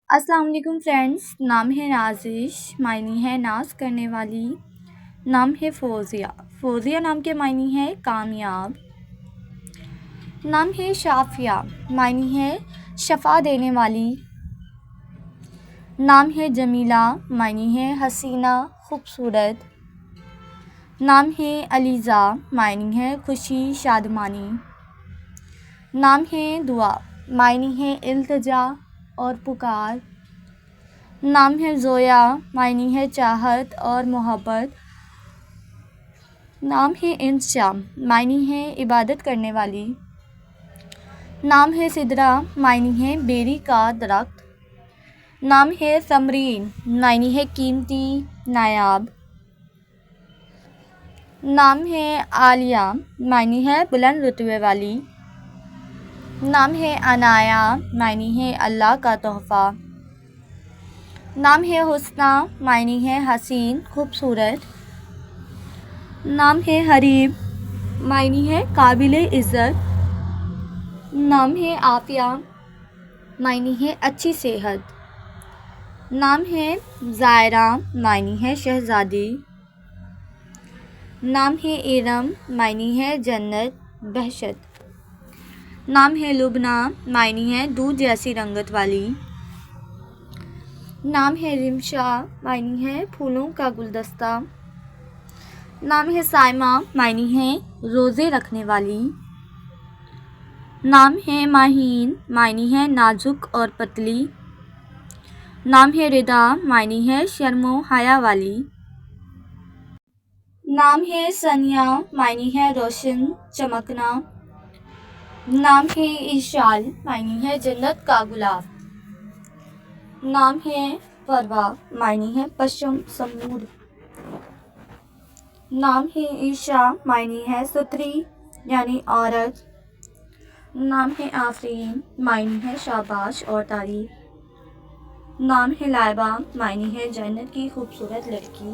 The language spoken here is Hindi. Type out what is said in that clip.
अस्सलाम वालेकुम फ्रेंड्स। नाम है नाजिश, मायनी है नाज करने वाली। नाम है फ़ौज़िया, फ़ौज़िया नाम के मायनी है कामयाब। नाम है शाफ़िया, मायनी है शफ़ा देने वाली। नाम है जमीला, मायनी है हसीना खूबसूरत। नाम है अलीज़ा, मायनी है खुशी शादमानी। नाम है दुआ, मायनी है इल्तिजा और पुकार। नाम है ज़ोया, मायनी है चाहत और मोहब्बत। नाम है इंशा, मायनी है इबादत करने वाली। नाम है सिदरा, मायनी है बेरी का दरख्त। नाम है समरीन, मायनी है कीमती नायाब। नाम है आलिया, मायनी है बुलंद रुतबे वाली। नाम है अनाया, मायनी है अल्लाह का तोहफ़ा। नाम है हुस्ना, मायनी है हसीन खूबसूरत। नाम है हरीब, मायनी है काबिले इज़्ज़त। नाम है आफ़िया, मायनी है अच्छी सेहत। नाम है ज़ायरा, मायनी है शहज़ादी। नाम है इरम, मायनी है जन्नत बहशत। नाम है लुबना, मायनी है दूध जैसी रंगत वाली। नाम है रिमशा, मायनी है फूलों का गुलदस्ता। नाम है साइमा, मायनी है रोज़े रखने वाली। नाम है माहीन, मायनी है नाजुक और पतली। नाम है रिदा, मायनी है शर्मो हया वाली। नाम है सनिया, मायनी है रोशन चमकना। नाम है ईशाल, मायनी है जन्नत का गुलाब। नाम है परवा, मायनी है पश्चिम समूद। नाम है ईशा, मायनी है सुथरी यानी औरत। नाम है आफरीन, मायनी है शाबाश और तारीफ। नाम है लाइबा, मायनी है जन्नत की खूबसूरत लड़की।